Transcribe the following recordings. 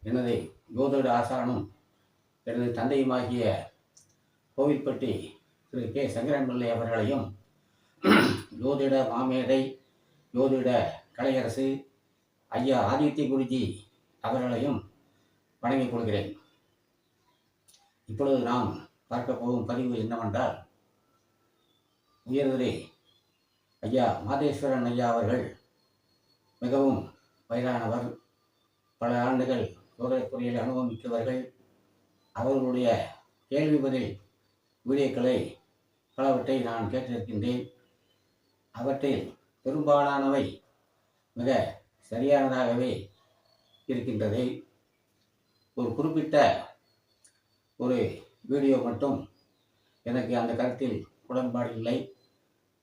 எனது ஜோதிட ஆசானும் எனது தந்தையுமாகிய கோவில்பட்டி திரு கே சங்கரன் பிள்ளை அவர்களையும் ஜோதிட மாமேதை ஜோதிட கலையரசு ஐயா ஆதித்ய குருஜி அவர்களையும் வணங்கிக் கொள்கிறேன். இப்பொழுது நாம் பார்க்க போகும் பதிவு என்னவென்றால், உயர்திரு ஐயா மாதேஸ்வரன் ஐயா அவர்கள் மிகவும் வயதானவர், பல ஆண்டுகள் ஜோதிடத்துறையில் அனுபவம் மிக்கவர்கள். அவர்களுடைய கேள்வி பதில் வீடியோக்களை பலவற்றை நான் கேட்டிருக்கின்றேன். அவற்றில் பெரும்பாலானவை மிக சரியானதாகவே இருக்கின்றது. ஒரு குறிப்பிட்ட ஒரு வீடியோ மட்டும் எனக்கு அந்த கருத்தில் உடன்பாடு இல்லை.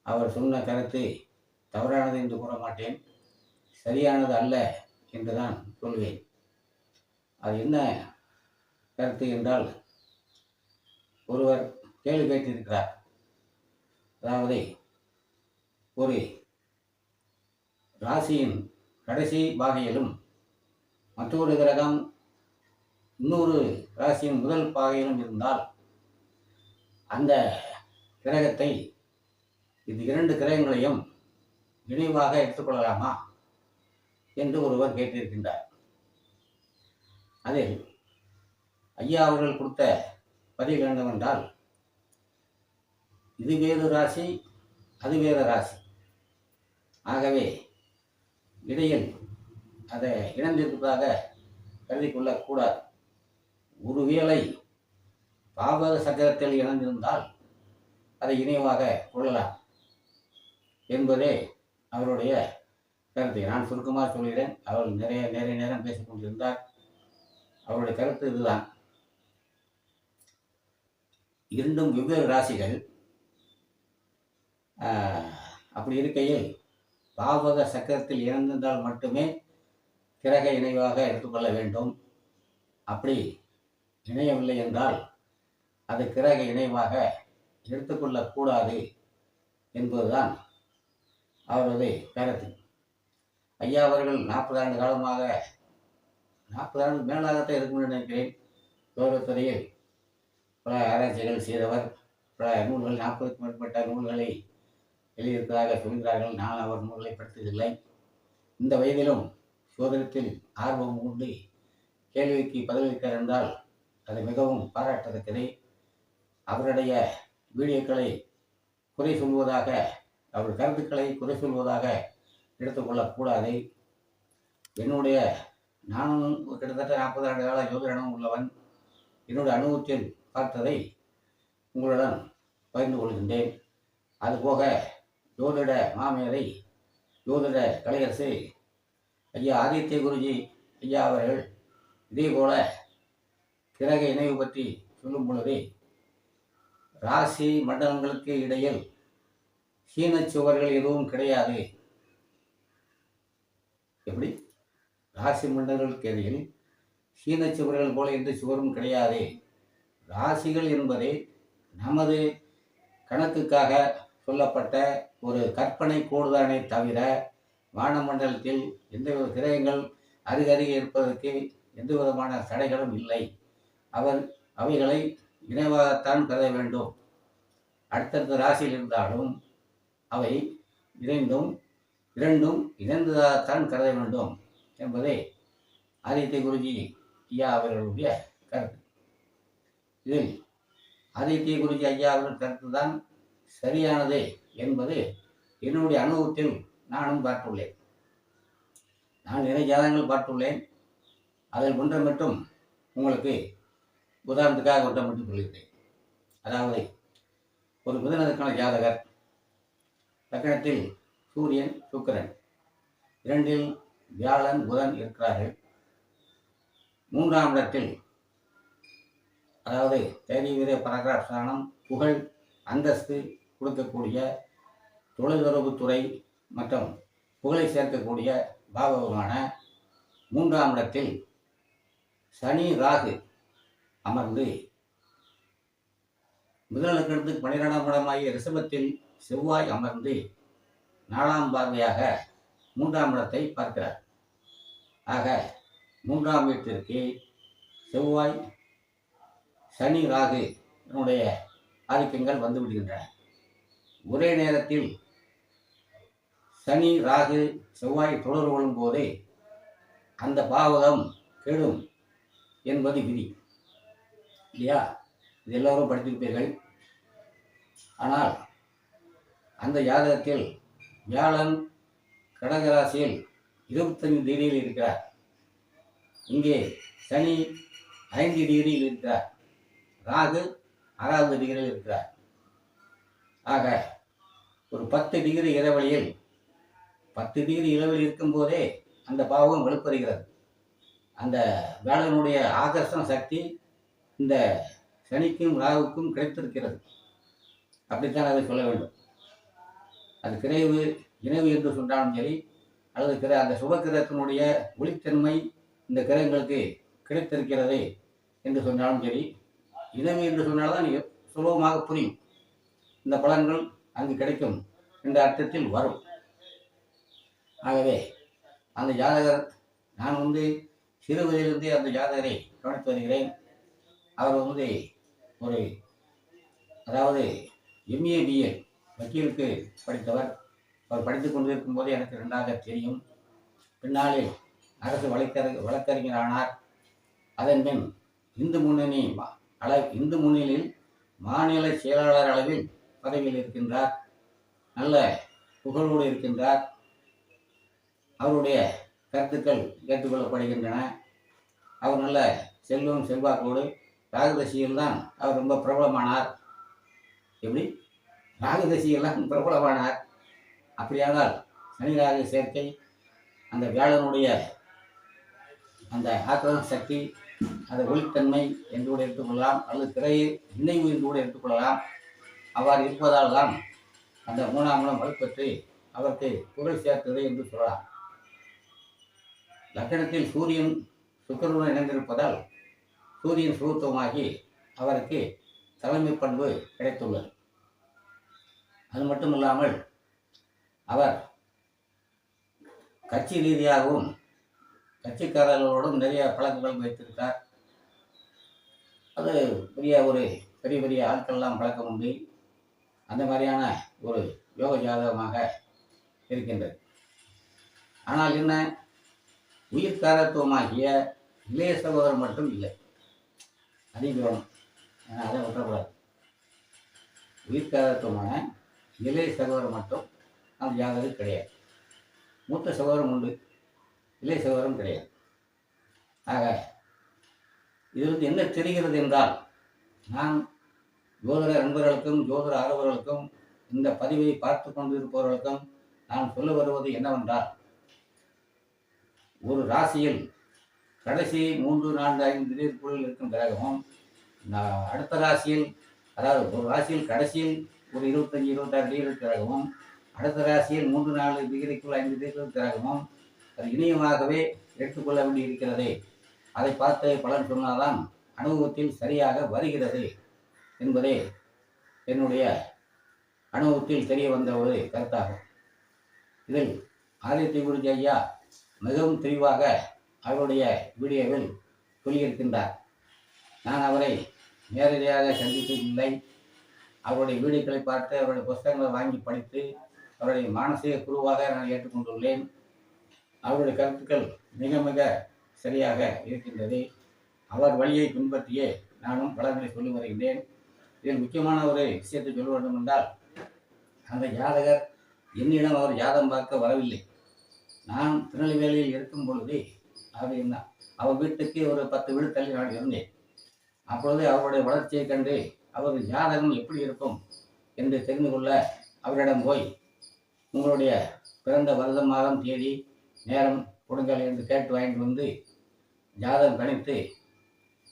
அவர் சொன்ன கருத்து தவறானது என்று கூற மாட்டேன், சரியானது அல்ல என்றுதான் சொல்வேன். அது என்ன கருத்து என்றால், ஒருவர் கேள்வி கேட்டிருக்கிறார். அதாவது, ஒரு ராசியின் கடைசி பாகையிலும் மற்றொரு கிரகம் இன்னொரு ராசியின் முதல் பாகையிலும் இருந்தால் அந்த கிரகத்தை, இது இரண்டு கிரகங்களையும் இணைவாக எடுத்துக்கொள்ளலாமா என்று ஒருவர் கேட்டிருக்கின்றார். அதில் ஐயா அவர்கள் கொடுத்த பதில் என்னவென்றால், இது வேறு ராசி, அது வேறு ராசி, ஆகவே இடையில் அதை இணைந்திருப்பதாக கருதி கொள்ளக்கூடாது. ஒருவேளை பாவக சக்கரத்தில் இணைந்திருந்தால் அதை இணைவாக கொள்ளலாம் என்பதே அவருடைய கருத்து. நான் சுருக்கமாக சொல்கிறேன். அவர் நிறைய நேரம் பேசிக் கொண்டிருந்தார். அவருடைய கருத்து இதுதான். இரண்டும் வெவ்வேறு ராசிகள். அப்படி இருக்கையில் பாவக சக்கரத்தில் இணைந்திருந்தால் மட்டுமே கிரக இணைவாக எடுத்துக்கொள்ள வேண்டும். அப்படி இணையவில்லை என்றால் அது கிரக இணைவாக எடுத்துக்கொள்ளக்கூடாது என்பதுதான் அவரது கருத்து. ஐயா அவர்கள் 40 ஆண்டு காலமாக, 40 ஆண்டு மேலாகத்தான் இருக்கும்னு நினைக்கிறேன், ஜோதிடத்துறையில் பல ஆராய்ச்சிகள் செய்தவர். பல நூல்கள், 40க்கும் மேற்பட்ட நூல்களை எழுதியிருப்பதாக சொல்கிறார்கள். நான் அவர் நூல்களை படித்ததில்லை. இந்த வயதிலும் சோதனத்தில் ஆர்வம் உண்டு கேள்விக்கு பதிலளித்தார் என்றால் அது மிகவும் பாராட்டத்தக்கது. அவருடைய வீடியோக்களை குறை சொல்வதாக, அவர் கருத்துக்களை குறை சொல்வதாக எடுத்துக்கொள்ளக்கூடாது. நானும் கிட்டத்தட்ட 40 ஆண்டு கால ஜோதிட அனுபவம் உள்ளவன். என்னுடைய அனுபவத்தில் பார்த்ததை உங்களுடன் பகிர்ந்து கொள்கின்றேன். அதுபோக ஜோதிட மாமேதை ஜோதிட கலையரசு ஐயா ஆதித்ய குருஜி ஐயா அவர்கள் இதே போல கிரக இணைவு பற்றி சொல்லும் பொழுது, ராசி மண்டலங்களுக்கு இடையில் சீன சுவர்கள் எதுவும் கிடையாது. எப்படி? ராசி மண்டலங்களுக்கு இடையில் சீன சுவர்கள் போல எந்த சுவரும் கிடையாது. ராசிகள் என்பது நமது கணக்குக்காக சொல்லப்பட்ட ஒரு கற்பனை கோடுதானே தவிர, வானமண்டலத்தில் எந்தவித கிரகங்கள் அருகருகே இருப்பதற்கு எந்த விதமான தடைகளும் இல்லை. அவைகளை இணைவாகத்தான் கருத வேண்டும். அடுத்தடுத்த ராசியில் இருந்தாலும் அவை இரண்டும் இணைந்ததாகத்தான் கருத வேண்டும் என்பதே ஆதித்ய குருஜி ஐயா அவர்களுடைய கருத்து. இதில் ஆதித்ய குருஜி ஐயா அவர்கள் கருத்து தான் சரியானது என்பது என்னுடைய அனுபவத்தில் நானும் பார்த்துள்ளேன். நான் நிறைய ஜாதகங்கள் பார்த்துள்ளேன். அதில் ஒன்றை மட்டும் உங்களுக்கு உதாரணத்துக்காக ஒன்றை மட்டும் சொல்லியிருக்கேன். அதாவது, ஒரு புதனதுக்கான ஜாதகர் லக்னத்தில் சூரியன் சுக்கிரன், 2இல் வியாழன் புதன் இருக்கிறார்கள். 3ஆம் இடத்தில், அதாவது தைரிய பராகிராஃப் ஸ்தானம், புகழ் அந்தஸ்து கொடுக்கக்கூடிய தொலைத்தொடர்புத்துறை மற்றும் புகழை சேர்க்கக்கூடிய பாவகமான 3ஆம் இடத்தில் சனி ராகு அமர்ந்து, முதல் லக்னத்துக்கு 12ஆம் இடமாகிய ரிஷபத்தில் செவ்வாய் அமர்ந்து 4ஆம் பார்வையாக 3ஆம் இடத்தை பார்க்கிறார். ஆக மூன்றாம் வீட்டிற்கு செவ்வாய், சனி, ராகு என்னுடைய ஆதிக்கங்கள் வந்து விடுகின்றன. ஒரே நேரத்தில் சனி, ராகு, செவ்வாய் தொடர்பு கொள்ளும் போது அந்த பாவகம் கெடும் என்பது விதி இல்லையா? இது எல்லோரும் படித்திருப்பீர்கள். ஆனால் அந்த ஜாதகத்தில் வியாழன் கடகராசியில் 25 டிகிரியில் இருக்கிறார். இங்கே சனி 5 டிகிரியில் இருக்கிறார். ராகு 6வது டிகிரியில் இருக்கிறார். ஆக ஒரு 10 டிகிரி இடைவெளியில் 10 டிகிரி இடைவெளி இருக்கும் போதே அந்த பாவம் வெளிப்படுகிறது. அந்த வியாழனுடைய ஆகர்ஷண சக்தி இந்த சனிக்கும் ராகுக்கும் கிடைத்திருக்கிறது. அப்படித்தான் அதை சொல்ல வேண்டும். அது கிரைவு இணைவு என்று சொன்னாலும் சரி, அல்லது அந்த சுபக்கிரகத்தினுடைய ஒளித்தன்மை இந்த கிரகங்களுக்கு கிடைத்திருக்கிறது என்று சொன்னாலும் சரி, இணைவு என்று சொன்னால்தான் சுலபமாக புரியும். இந்த பலன்கள் அங்கு கிடைக்கும் என்ற அர்த்தத்தில் வரும். ஆகவே அந்த ஜாதகர், நான் சிறு வயதிலிருந்தே அந்த ஜாதகரை கவனித்து வருகிறேன். அவர் ஒரு அதாவது எம்ஏ பிஏ வக்கீலுக்கு படித்தவர். அவர் படித்துக் கொண்டிருக்கும் போதே எனக்கு நன்றாக தெரியும். பின்னாளில் அரசு வழக்கறிஞரானார். அதன் பின் இந்து முன்னணியில் மாநில செயலாளர் அளவில் பதவியில் இருக்கின்றார். நல்ல புகழோடு இருக்கின்றார். அவருடைய கருத்துக்கள் ஏற்றுக்கொள்ளப்படுகின்றன. அவர் நல்ல செல்வாக்கோடு ராகுதசியில் தான் அவர் ரொம்ப பிரபலமானார். எப்படி ராகுதசியில் தான் பிரபலமானார்? அப்படியானால் சனி ராகு சேர்க்கை, அந்த வியாழனுடைய அந்த ஆக்கிரம சக்தி, அந்த ஒளித்தன்மை என்று கூட எடுத்துக்கொள்ளலாம், அல்லது திரையை இணைவு என்று கூட எடுத்துக்கொள்ளலாம். அவ்வாறு இருப்பதால் தான் அந்த 3ஆம் இடம் வலுப்பெற்று அவருக்கு புகழ் சேர்த்தது என்று சொல்லலாம். லக்கணத்தில் சூரியன் சுக்கிரனுடன் இணைந்திருப்பதால் சூரியன் சுருத்துவமாகி அவருக்கு தலைமை பண்பு கிடைத்துள்ளது. அது மட்டுமில்லாமல் அவர் கட்சி ரீதியாகவும் கட்சிக்காரர்களோடும் நிறைய பழக்கங்கள் வைத்திருக்கார். அது பெரிய பெரிய ஆட்கள்லாம் பழக்கம் உண்டு. அந்த மாதிரியான ஒரு யோக ஜாதகமாக இருக்கின்றது. ஆனால் என்ன, உயிர்காரத்துவமாகிய இளைய சகோதரர் மட்டும் இல்லை. அதையும் வேணும், அதை விட்டக்கூடாது. உயிர்காரத்துவமான இளைய சகோதரர் மட்டும் அந்த ஜாதகம் கிடையாது. மூத்த சகோதரம் உண்டு, இளைய சகோதரம் கிடையாது. ஆக இதிலிருந்து என்ன தெரிகிறது என்றால், நான் ஜோதிட நண்பர்களுக்கும் ஜோதிட ஆர்வலர்களுக்கும் இந்த பதிவை பார்த்து கொண்டிருப்பவர்களுக்கும் நான் சொல்ல வருவது என்னவென்றால், ஒரு ராசியில் கடைசி 3, 4, 5 டிகிரிக்குள் இருக்கும் கிரகமும், அடுத்த ராசியில், அதாவது ஒரு ராசியில் கடைசியில் ஒரு 25, 26 டிகிரி கிரகமும், அடுத்த ராசியில் 3, 4 டிகிரிக்குள் 5 டிகிரி கிரகமும் அது இணையமாகவே எடுத்துக்கொள்ள வேண்டி இருக்கிறது. அதை பார்த்து பலன் சொன்னால்தான் அனுபவத்தில் சரியாக வருகிறது என்பதே என்னுடைய அனுபவத்தில் தெரிய வந்த ஒரு கருத்தாகும். இதில் ஆதித்ய குருஜி ஐயா மிகவும் தெளிவாக அவருடைய வீடியோவில் சொல்லியிருக்கின்றார். நான் அவரை நேரடியாக சந்தித்ததில்லை. அவருடைய வீடியோக்களை பார்த்து, அவருடைய புத்தகங்களை வாங்கி படித்து, அவருடைய மானசீக குருவாக நான் ஏற்றுக்கொண்டுள்ளேன். அவருடைய கருத்துக்கள் மிக மிக சரியாக இருக்கின்றது. அவர் வழியை பின்பற்றியே நானும் பலர்களை சொல்லி வருகின்றேன். இதில் முக்கியமான ஒரு விஷயத்தை சொல்ல வேண்டும் என்றால், அந்த ஜாதகர் என்னிடம் அவர் ஜாதகம் பார்க்க வரவில்லை. நான் திருநெல்வேலியில் இருக்கும் பொழுது அவர் வீட்டுக்கு ஒரு 10 வீடு தள்ளி நான் இருந்தேன். அப்பொழுது அவருடைய வளர்ச்சியை கண்டு அவர் ஜாதகம் எப்படி இருக்கும் என்று தெரிந்து கொள்ள அவரிடம் போய், உங்களுடைய பிறந்த வருடம், மாதம், தேதி, நேரம் கொடுங்கள் என்று கேட்டு வாங்கிட்டு ஜாதகம் கணித்து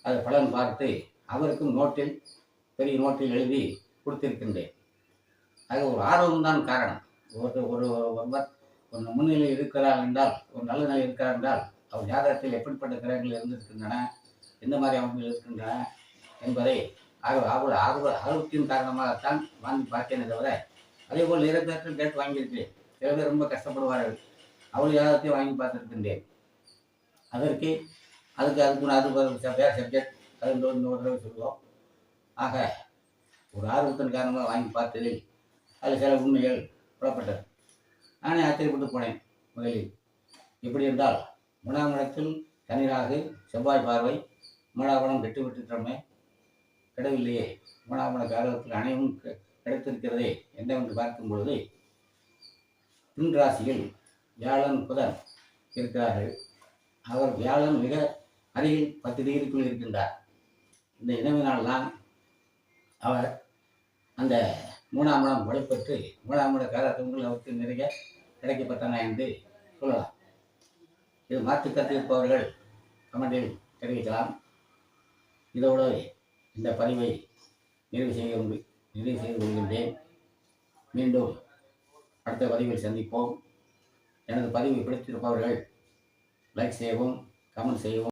அதை பலன் பார்த்து அவருக்கும் பெரிய நோட்டில் எழுதி கொடுத்திருக்கின்றேன். ஆக ஒரு ஆர்வம்தான் காரணம். ஒருவர் முன்னிலையில் இருக்கிறார் என்றால், ஒரு நல்ல நிலை இருக்கிறார் என்றால், அவர் ஜாதகத்தில் எப்படிப்பட்ட கிரகங்கள் இருந்திருக்கின்றன, எந்த மாதிரி அமைப்புகள் இருக்கின்றன என்பதை ஆர்வத்தின் காரணமாகத்தான் வாங்கி பார்த்தேனே தவிர, அதே போல் நிறைய பேர்கள் கேட்டு வாங்கியிருக்கிறேன். சில பேர் ரொம்ப கஷ்டப்படுவார்கள். அவள் ஜாதகத்தையும் வாங்கி பார்த்துருக்கின்றேன். அதற்கு அதுக்கு அதுக்கு வேறு சப்ஜெக்ட் அது இன்னொரு தடவை சொல்லுவோம். ஆக ஒரு ஆர்வத்தின் காரணமாக வாங்கி பார்த்ததில் அதில் சில உண்மைகள் புலப்பட்டது. நானே ஆச்சரியப்பட்டு போனேன் முதலில். எப்படி என்றால், மூணாம் இடத்தில் சனிராகு, செவ்வாய் பார்வை, மூணாவணம் கெட்டு விட்டுட்டோமே, கிடவில்லையே, மூணாவண காலத்தில் அனைவரும் கிடைத்திருக்கிறதே என்னவென்று பார்க்கும் பொழுது, பின் ராசியில் வியாழன் புதன் இருக்கிறார்கள். அவர் வியாழன் மிக அருகில் 10 டிகிரிக்குள் இருக்கின்றார். இந்த இனவினால்தான் அவர் அந்த மூணாம் இடம் வலுப்பெற்று மூணாம் இட காலத்தில் அவருக்கு நிறைய கிடைக்கப்பட்டன என்று சொல்லலாம். இது மாற்று கருத்திருப்பவர்கள் கமெண்டில் தெரிவிக்கலாம். இதோடு இந்த பதிவை நிறைவு செய்து கொள்கின்றேன். மீண்டும் அடுத்த பதிவில் சந்திப்போம். எனது பதிவை பிடித்திருப்பவர்கள் லைக் செய்யவும், கமெண்ட் செய்யவும்.